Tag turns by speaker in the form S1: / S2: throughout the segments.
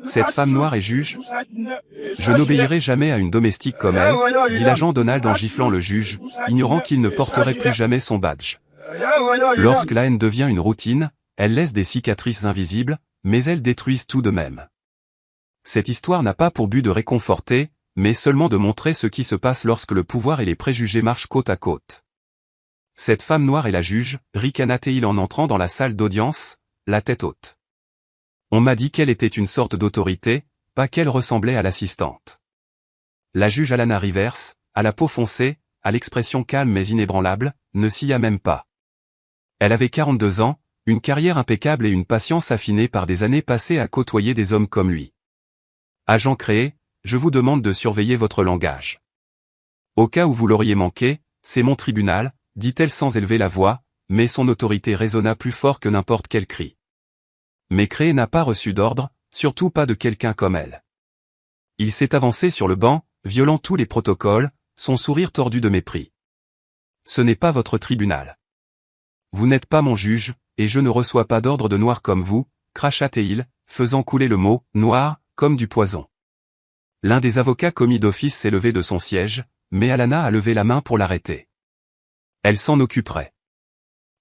S1: Cette femme noire est juge. Je n'obéirai jamais à une domestique comme elle, dit l'agent Donald en giflant le juge, ignorant qu'il ne porterait plus jamais son badge. Lorsque la haine devient une routine, elle laisse des cicatrices invisibles, mais elles détruisent tout de même. Cette histoire n'a pas pour but de réconforter, mais seulement de montrer ce qui se passe lorsque le pouvoir et les préjugés marchent côte à côte. Cette femme noire est la juge, ricana-t-il en entrant dans la salle d'audience, la tête haute. On m'a dit qu'elle était une sorte d'autorité, pas qu'elle ressemblait à l'assistante. La juge Alana Rivers, à la peau foncée, à l'expression calme mais inébranlable, ne s'y a même pas. Elle avait 42 ans, une carrière impeccable et une patience affinée par des années passées à côtoyer des hommes comme lui. Agent créé, je vous demande de surveiller votre langage. Au cas où vous l'auriez manqué, c'est mon tribunal, dit-elle sans élever la voix, mais son autorité résonna plus fort que n'importe quel cri. Mais Créé n'a pas reçu d'ordre, surtout pas de quelqu'un comme elle. Il s'est avancé sur le banc, violant tous les protocoles, son sourire tordu de mépris. Ce n'est pas votre tribunal. Vous n'êtes pas mon juge, et je ne reçois pas d'ordre de noir comme vous, cracha-t-il, faisant couler le mot « noir » comme du poison. L'un des avocats commis d'office s'est levé de son siège, mais Alana a levé la main pour l'arrêter. Elle s'en occuperait.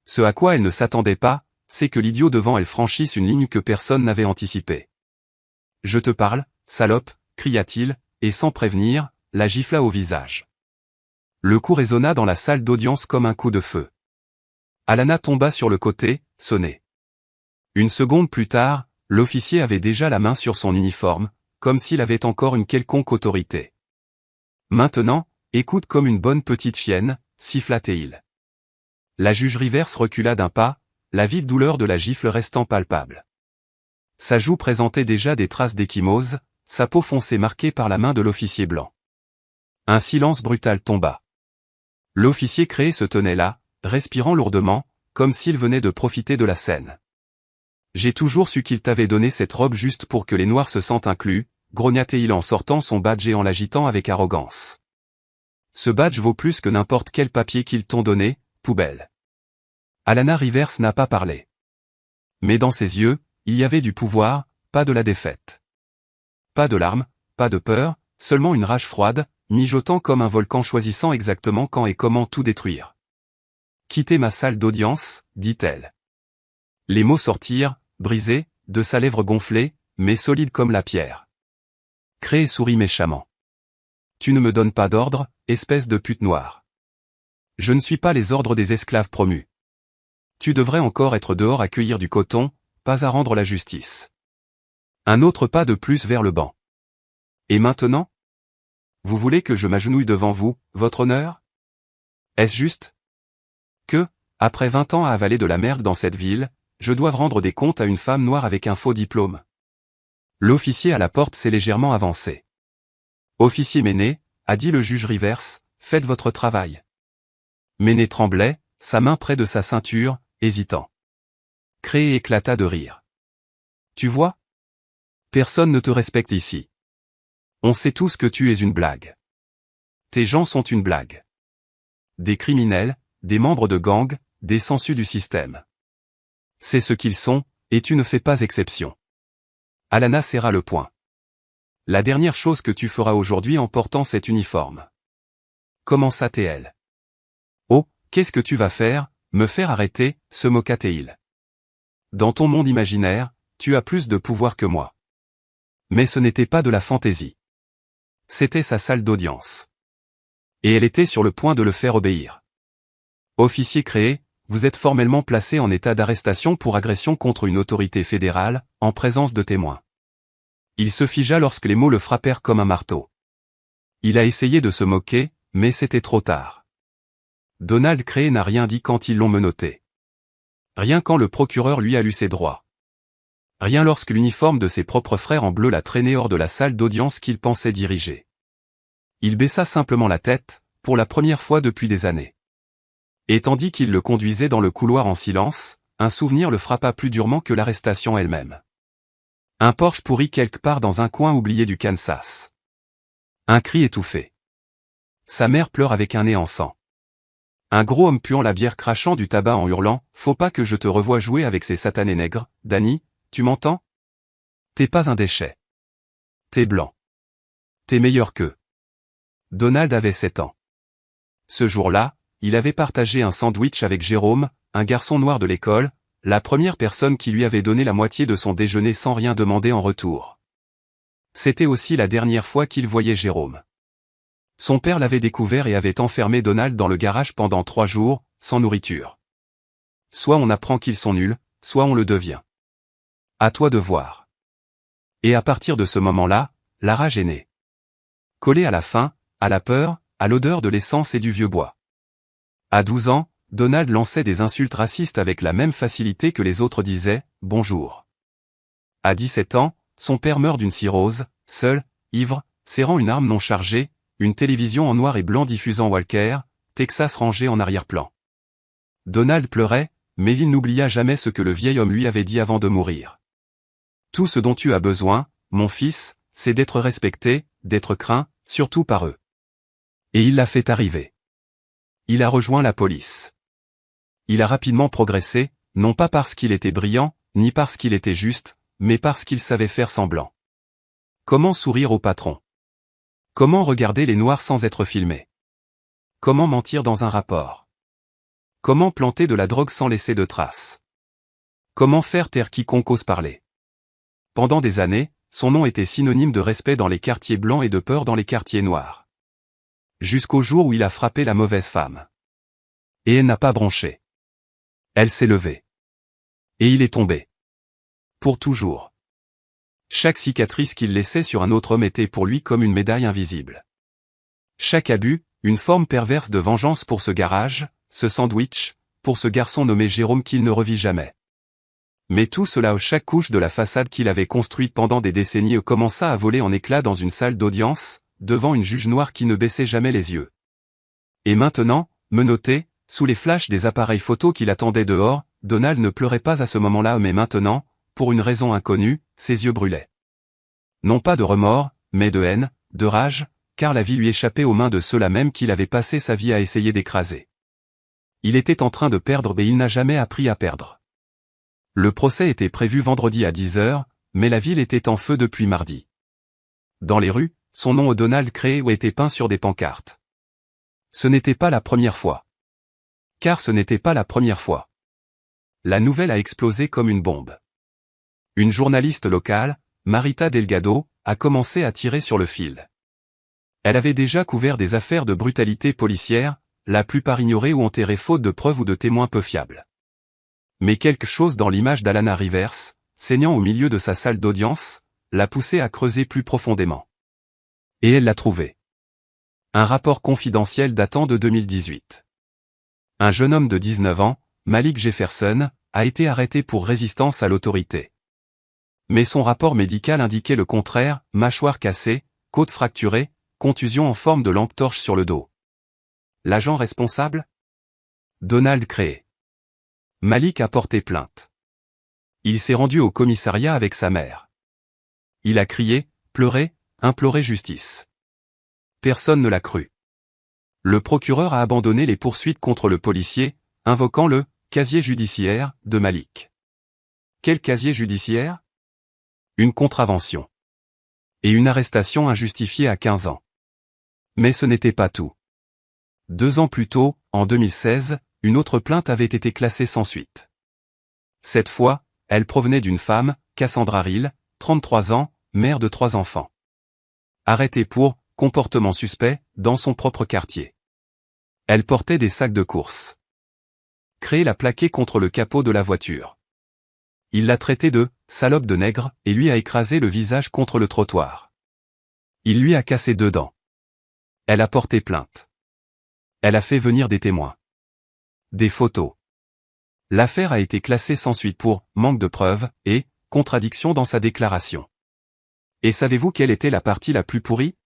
S1: Ce à quoi elle ne s'attendait pas, c'est que l'idiot devant elle franchisse une ligne que personne n'avait anticipée. « Je te parle, salope » cria-t-il, et sans prévenir, la gifla au visage. Le coup résonna dans la salle d'audience comme un coup de feu. Alana tomba sur le côté, sonnée. Une seconde plus tard, l'officier avait déjà la main sur son uniforme, comme s'il avait encore une quelconque autorité. « Maintenant, écoute comme une bonne petite chienne » siffla-t-il. La juge Rivers recula d'un pas, la vive douleur de la gifle restant palpable. Sa joue présentait déjà des traces d'ecchymose, sa peau foncée marquée par la main de l'officier blanc. Un silence brutal tomba. L'officier créé se tenait là, respirant lourdement, comme s'il venait de profiter de la scène. « J'ai toujours su qu'il t'avait donné cette robe juste pour que les Noirs se sentent inclus, grogna-t-il en sortant son badge et en l'agitant avec arrogance. Ce badge vaut plus que n'importe quel papier qu'ils t'ont donné, poubelle. Alana Rivers n'a pas parlé. Mais dans ses yeux, il y avait du pouvoir, pas de la défaite. Pas de larmes, pas de peur, seulement une rage froide, mijotant comme un volcan choisissant exactement quand et comment tout détruire. « Quittez ma salle d'audience, dit-elle. » Les mots sortirent, brisés, de sa lèvre gonflée, mais solide comme la pierre. Créé sourit méchamment. « Tu ne me donnes pas d'ordre, espèce de pute noire. Je ne suis pas les ordres des esclaves promus. Tu devrais encore être dehors à cueillir du coton, pas à rendre la justice. » Un autre pas de plus vers le banc. « Et maintenant ? Vous voulez que je m'agenouille devant vous, votre honneur ? Est-ce juste ? Que, après 20 ans à avaler de la merde dans cette ville, je dois rendre des comptes à une femme noire avec un faux diplôme. » L'officier à la porte s'est légèrement avancé. « Officier Méné, a dit le juge Rivers, faites votre travail. » Méné tremblait, sa main près de sa ceinture, hésitant. Créé éclata de rire. « Tu vois ? Personne ne te respecte ici. On sait tous que tu es une blague. Tes gens sont une blague. Des criminels, des membres de gangs, des sangsues du système. C'est ce qu'ils sont, et tu ne fais pas exception. » Alana serra le poing. « La dernière chose que tu feras aujourd'hui en portant cet uniforme. » Commença-t-elle. « Oh, qu'est-ce que tu vas faire, me faire arrêter » se moqua-t-il. « Dans ton monde imaginaire, tu as plus de pouvoir que moi. » Mais ce n'était pas de la fantaisie. C'était sa salle d'audience. Et elle était sur le point de le faire obéir. « Officier créé, vous êtes formellement placé en état d'arrestation pour agression contre une autorité fédérale, en présence de témoins. » Il se figea lorsque les mots le frappèrent comme un marteau. Il a essayé de se moquer, mais c'était trop tard. Donald Créé n'a rien dit quand ils l'ont menotté. Rien quand le procureur lui a lu ses droits. Rien lorsque l'uniforme de ses propres frères en bleu l'a traîné hors de la salle d'audience qu'il pensait diriger. Il baissa simplement la tête, pour la première fois depuis des années. Et tandis qu'il le conduisait dans le couloir en silence, un souvenir le frappa plus durement que l'arrestation elle-même. Un Porsche pourri quelque part dans un coin oublié du Kansas. Un cri étouffé. Sa mère pleure avec un nez en sang. Un gros homme puant la bière crachant du tabac en hurlant « Faut pas que je te revoie jouer avec ces satanés nègres, Danny, tu m'entends ? T'es pas un déchet. » T'es blanc. T'es meilleur qu'eux. Donald avait 7 ans. Ce jour-là, il avait partagé un sandwich avec Jérôme, un garçon noir de l'école, la première personne qui lui avait donné la moitié de son déjeuner sans rien demander en retour. C'était aussi la dernière fois qu'il voyait Jérôme. Son père l'avait découvert et avait enfermé Donald dans le garage pendant 3 jours, sans nourriture. Soit on apprend qu'ils sont nuls, soit on le devient. À toi de voir. Et à partir de ce moment-là, la rage est née. Collée à la faim, à la peur, à l'odeur de l'essence et du vieux bois. À 12 ans, Donald lançait des insultes racistes avec la même facilité que les autres disaient « bonjour ». À 17 ans, son père meurt d'une cirrhose, seul, ivre, serrant une arme non chargée, une télévision en noir et blanc diffusant Walker, Texas rangée en arrière-plan. Donald pleurait, mais il n'oublia jamais ce que le vieil homme lui avait dit avant de mourir. Tout ce dont tu as besoin, mon fils, c'est d'être respecté, d'être craint, surtout par eux. Et il l'a fait arriver. Il a rejoint la police. Il a rapidement progressé, non pas parce qu'il était brillant, ni parce qu'il était juste, mais parce qu'il savait faire semblant. Comment sourire au patron? Comment regarder les noirs sans être filmé? Comment mentir dans un rapport? Comment planter de la drogue sans laisser de traces? Comment faire taire quiconque ose parler? Pendant des années, son nom était synonyme de respect dans les quartiers blancs et de peur dans les quartiers noirs. Jusqu'au jour où il a frappé la mauvaise femme. Et elle n'a pas bronché. Elle s'est levée. Et il est tombé. Pour toujours. Chaque cicatrice qu'il laissait sur un autre homme était pour lui comme une médaille invisible. Chaque abus, une forme perverse de vengeance pour ce garage, ce sandwich, pour ce garçon nommé Jérôme qu'il ne revit jamais. Mais tout cela, chaque couche de la façade qu'il avait construite pendant des décennies commença à voler en éclats dans une salle d'audience, devant une juge noire qui ne baissait jamais les yeux. Et maintenant, menotté, sous les flashs des appareils photo qui l'attendaient dehors, Donald ne pleurait pas à ce moment-là mais maintenant, pour une raison inconnue, ses yeux brûlaient. Non pas de remords, mais de haine, de rage, car la vie lui échappait aux mains de ceux-là même qu'il avait passé sa vie à essayer d'écraser. Il était en train de perdre mais il n'a jamais appris à perdre. Le procès était prévu vendredi à 10 h, mais la ville était en feu depuis mardi. Dans les rues, son nom Donald créé ou était peint sur des pancartes. Ce n'était pas la première fois. Car ce n'était pas la première fois. La nouvelle a explosé comme une bombe. Une journaliste locale, Marita Delgado, a commencé à tirer sur le fil. Elle avait déjà couvert des affaires de brutalité policière, la plupart ignorées ou enterrées faute de preuves ou de témoins peu fiables. Mais quelque chose dans l'image d'Alana Rivers, saignant au milieu de sa salle d'audience, l'a poussée à creuser plus profondément. Et elle l'a trouvé. Un rapport confidentiel datant de 2018. Un jeune homme de 19 ans, Malik Jefferson, a été arrêté pour résistance à l'autorité. Mais son rapport médical indiquait le contraire, mâchoire cassée, côte fracturée, contusion en forme de lampe torche sur le dos. L'agent responsable? Donald Créé. Malik a porté plainte. Il s'est rendu au commissariat avec sa mère. Il a crié, pleuré, imploré justice. Personne ne l'a cru. Le procureur a abandonné les poursuites contre le policier, invoquant le « casier judiciaire » de Malik. Quel casier judiciaire? Une contravention. Et une arrestation injustifiée à 15 ans. Mais ce n'était pas tout. 2 ans plus tôt, en 2016, une autre plainte avait été classée sans suite. Cette fois, elle provenait d'une femme, Cassandra Rill, 33 ans, mère de 3 enfants. Arrêtée pour « comportement suspect » dans son propre quartier. Elle portait des sacs de course. Créé l'a plaqué contre le capot de la voiture. Il l'a traité de « salope de nègre » et lui a écrasé le visage contre le trottoir. Il lui a cassé 2 dents. Elle a porté plainte. Elle a fait venir des témoins. Des photos. L'affaire a été classée sans suite pour « manque de preuves » et « contradiction dans sa déclaration ». Et savez-vous quelle était la partie la plus pourrie?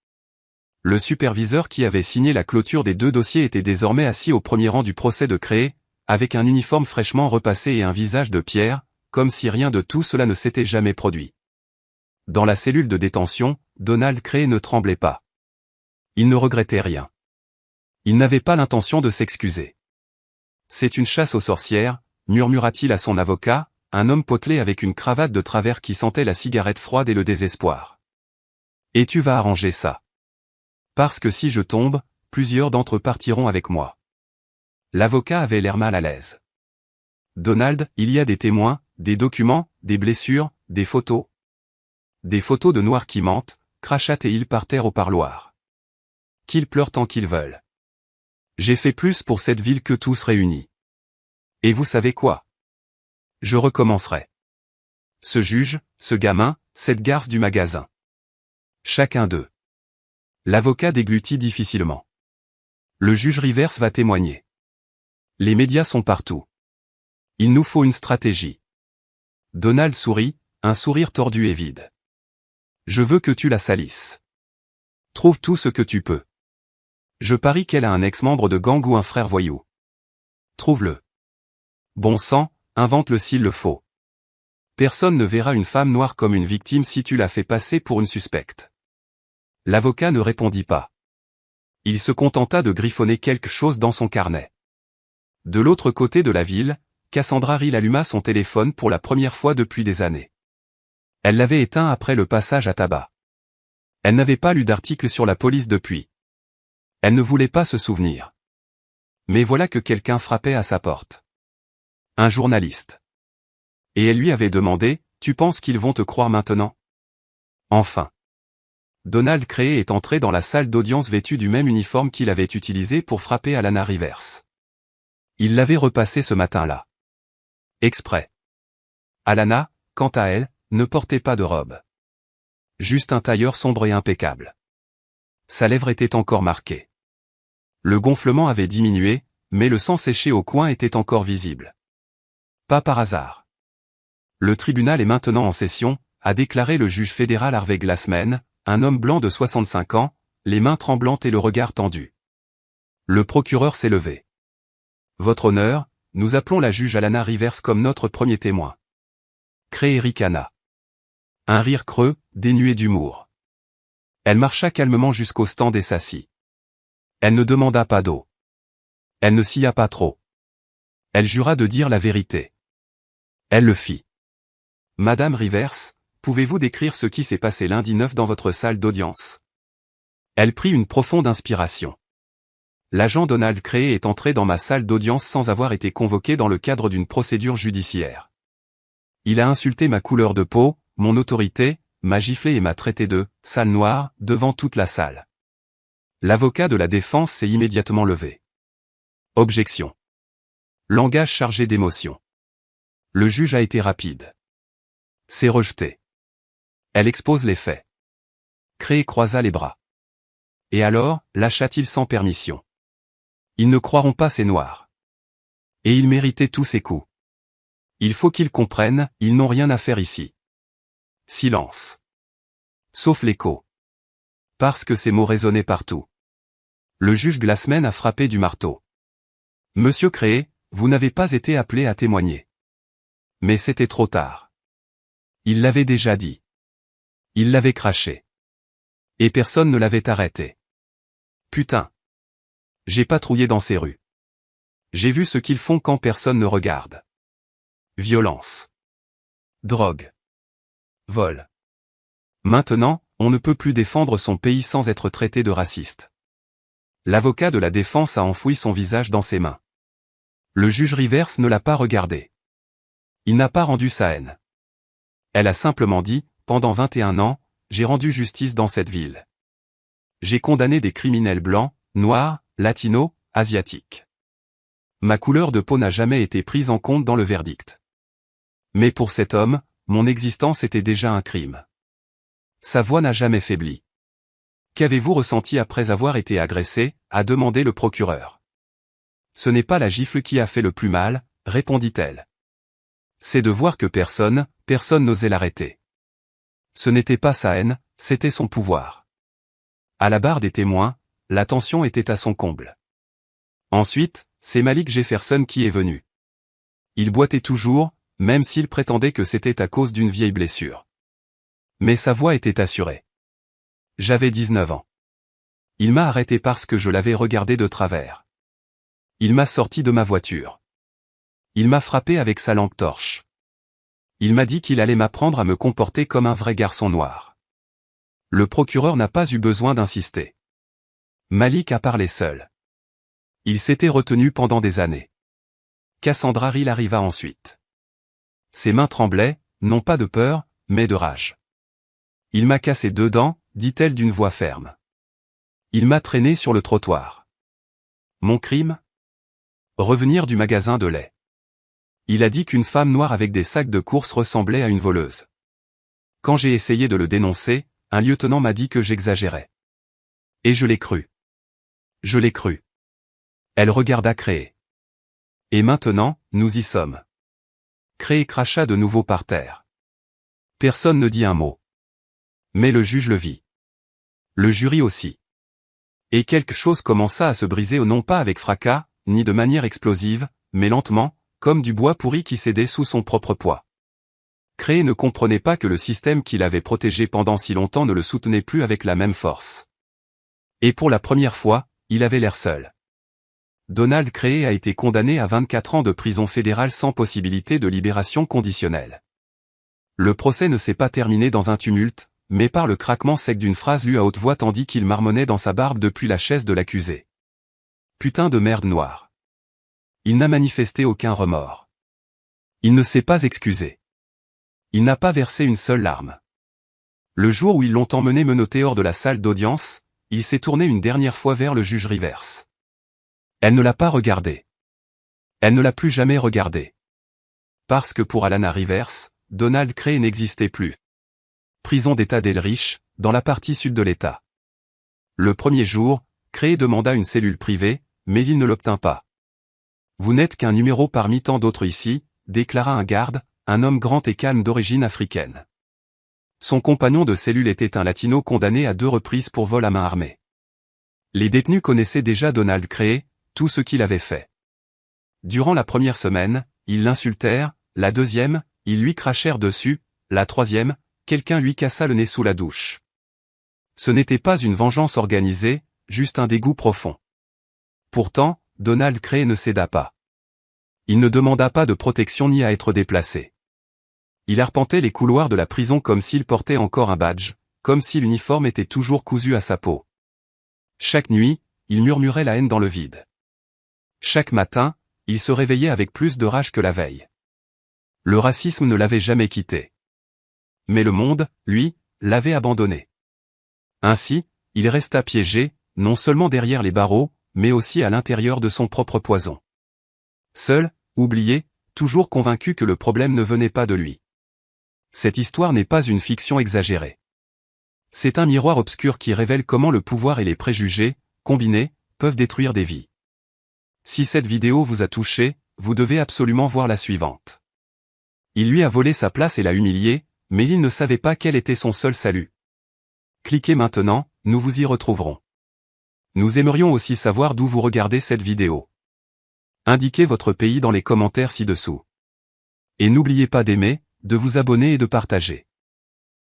S1: Le superviseur qui avait signé la clôture des 2 dossiers était désormais assis au premier rang du procès de Créé, avec un uniforme fraîchement repassé et un visage de pierre, comme si rien de tout cela ne s'était jamais produit. Dans la cellule de détention, Donald Créé ne tremblait pas. Il ne regrettait rien. Il n'avait pas l'intention de s'excuser. C'est une chasse aux sorcières, murmura-t-il à son avocat, un homme potelé avec une cravate de travers qui sentait la cigarette froide et le désespoir. Et tu vas arranger ça. Parce que si je tombe, plusieurs d'entre eux partiront avec moi. L'avocat avait l'air mal à l'aise. Donald, il y a des témoins, des documents, des blessures, des photos. Des photos de noirs qui mentent, crachate et ils par terre au parloir. Qu'ils pleurent tant qu'ils veulent. J'ai fait plus pour cette ville que tous réunis. Et vous savez quoi? Je recommencerai. Ce juge, ce gamin, cette garce du magasin. Chacun d'eux. L'avocat déglutit difficilement. Le juge Rivers va témoigner. Les médias sont partout. Il nous faut une stratégie. Donald sourit, un sourire tordu et vide. Je veux que tu la salisses. Trouve tout ce que tu peux. Je parie qu'elle a un ex-membre de gang ou un frère voyou. Trouve-le. Bon sang, invente-le s'il le faut. Personne ne verra une femme noire comme une victime si tu la fais passer pour une suspecte. L'avocat ne répondit pas. Il se contenta de griffonner quelque chose dans son carnet. De l'autre côté de la ville, Cassandra Rill alluma son téléphone pour la première fois depuis des années. Elle l'avait éteint après le passage à tabac. Elle n'avait pas lu d'article sur la police depuis. Elle ne voulait pas se souvenir. Mais voilà que quelqu'un frappait à sa porte. Un journaliste. Et elle lui avait demandé, « Tu penses qu'ils vont te croire maintenant ?» Enfin. Donald Créé est entré dans la salle d'audience vêtu du même uniforme qu'il avait utilisé pour frapper Alana Rivers. Il l'avait repassé ce matin-là. Exprès. Alana, quant à elle, ne portait pas de robe. Juste un tailleur sombre et impeccable. Sa lèvre était encore marquée. Le gonflement avait diminué, mais le sang séché au coin était encore visible. Pas par hasard. Le tribunal est maintenant en session, a déclaré le juge fédéral Harvey Glassman, un homme blanc de 65 ans, les mains tremblantes et le regard tendu. Le procureur s'est levé. Votre honneur, nous appelons la juge Alana Rivers comme notre premier témoin. Créé ricana. Un rire creux, dénué d'humour. Elle marcha calmement jusqu'au stand et s'assit. Elle ne demanda pas d'eau. Elle ne sia pas trop. Elle jura de dire la vérité. Elle le fit. Madame Rivers, pouvez-vous décrire ce qui s'est passé lundi 9 dans votre salle d'audience? Elle prit une profonde inspiration. L'agent Donald Créé est entré dans ma salle d'audience sans avoir été convoqué dans le cadre d'une procédure judiciaire. Il a insulté ma couleur de peau, mon autorité, m'a giflé et m'a traité de « sale noire » devant toute la salle. L'avocat de la défense s'est immédiatement levé. Objection. Langage chargé d'émotion. Le juge a été rapide. C'est rejeté. Elle expose les faits. Créé croisa les bras. Et alors, lâcha-t-il sans permission. Ils ne croiront pas ces noirs. Et ils méritaient tous ces coups. Il faut qu'ils comprennent, ils n'ont rien à faire ici. Silence. Sauf l'écho. Parce que ces mots résonnaient partout. Le juge Glassman a frappé du marteau. Monsieur Créé, vous n'avez pas été appelé à témoigner. Mais c'était trop tard. Il l'avait déjà dit. Il l'avait craché. Et personne ne l'avait arrêté. Putain. J'ai patrouillé dans ces rues. J'ai vu ce qu'ils font quand personne ne regarde. Violence. Drogue. Vol. Maintenant, on ne peut plus défendre son pays sans être traité de raciste. L'avocat de la défense a enfoui son visage dans ses mains. Le juge Rivers ne l'a pas regardé. Il n'a pas rendu sa haine. Elle a simplement dit, pendant 21 ans, j'ai rendu justice dans cette ville. J'ai condamné des criminels blancs, noirs, latinos, asiatiques. Ma couleur de peau n'a jamais été prise en compte dans le verdict. Mais pour cet homme, mon existence était déjà un crime. Sa voix n'a jamais faibli. Qu'avez-vous ressenti après avoir été agressé, a demandé le procureur. Ce n'est pas la gifle qui a fait le plus mal, répondit-elle. C'est de voir que personne n'osait l'arrêter. Ce n'était pas sa haine, c'était son pouvoir. À la barre des témoins, la tension était à son comble. Ensuite, c'est Malik Jefferson qui est venu. Il boitait toujours, même s'il prétendait que c'était à cause d'une vieille blessure. Mais sa voix était assurée. J'avais 19 ans. Il m'a arrêté parce que je l'avais regardé de travers. Il m'a sorti de ma voiture. Il m'a frappé avec sa lampe torche. Il m'a dit qu'il allait m'apprendre à me comporter comme un vrai garçon noir. Le procureur n'a pas eu besoin d'insister. Malik a parlé seul. Il s'était retenu pendant des années. Cassandra Reel arriva ensuite. Ses mains tremblaient, non pas de peur, mais de rage. Il m'a cassé 2 dents, dit-elle d'une voix ferme. Il m'a traîné sur le trottoir. Mon crime? Revenir du magasin de lait. Il a dit qu'une femme noire avec des sacs de course ressemblait à une voleuse. Quand j'ai essayé de le dénoncer, un lieutenant m'a dit que j'exagérais. Et je l'ai cru. Je l'ai cru. Elle regarda Créé. Et maintenant, nous y sommes. Créé cracha de nouveau par terre. Personne ne dit un mot. Mais le juge le vit. Le jury aussi. Et quelque chose commença à se briser non pas avec fracas, ni de manière explosive, mais lentement, comme du bois pourri qui cédait sous son propre poids. Créé ne comprenait pas que le système qui l'avait protégé pendant si longtemps ne le soutenait plus avec la même force. Et pour la première fois, il avait l'air seul. Donald Créé a été condamné à 24 ans de prison fédérale sans possibilité de libération conditionnelle. Le procès ne s'est pas terminé dans un tumulte, mais par le craquement sec d'une phrase lue à haute voix tandis qu'il marmonnait dans sa barbe depuis la chaise de l'accusé. Putain de merde noire. Il n'a manifesté aucun remords. Il ne s'est pas excusé. Il n'a pas versé une seule larme. Le jour où ils l'ont emmené menotté hors de la salle d'audience, il s'est tourné une dernière fois vers le juge Rivers. Elle ne l'a pas regardé. Elle ne l'a plus jamais regardé. Parce que pour Alana Rivers, Donald Créé n'existait plus. Prison d'État d'Elrich, dans la partie sud de l'État. Le premier jour, Créé demanda une cellule privée, mais il ne l'obtint pas. Vous n'êtes qu'un numéro parmi tant d'autres ici, déclara un garde, un homme grand et calme d'origine africaine. Son compagnon de cellule était un latino condamné à 2 reprises pour vol à main armée. Les détenus connaissaient déjà Donald Créé, tout ce qu'il avait fait. Durant la première semaine, ils l'insultèrent, la deuxième, ils lui crachèrent dessus, la troisième, quelqu'un lui cassa le nez sous la douche. Ce n'était pas une vengeance organisée, juste un dégoût profond. Pourtant, Donald Créé ne céda pas. Il ne demanda pas de protection ni à être déplacé. Il arpentait les couloirs de la prison comme s'il portait encore un badge, comme si l'uniforme était toujours cousu à sa peau. Chaque nuit, il murmurait la haine dans le vide. Chaque matin, il se réveillait avec plus de rage que la veille. Le racisme ne l'avait jamais quitté. Mais le monde, lui, l'avait abandonné. Ainsi, il resta piégé, non seulement derrière les barreaux, mais aussi à l'intérieur de son propre poison. Seul, oublié, toujours convaincu que le problème ne venait pas de lui. Cette histoire n'est pas une fiction exagérée. C'est un miroir obscur qui révèle comment le pouvoir et les préjugés, combinés, peuvent détruire des vies. Si cette vidéo vous a touché, vous devez absolument voir la suivante. Il lui a volé sa place et l'a humilié, mais il ne savait pas quel était son seul salut. Cliquez maintenant, nous vous y retrouverons. Nous aimerions aussi savoir d'où vous regardez cette vidéo. Indiquez votre pays dans les commentaires ci-dessous. Et n'oubliez pas d'aimer, de vous abonner et de partager.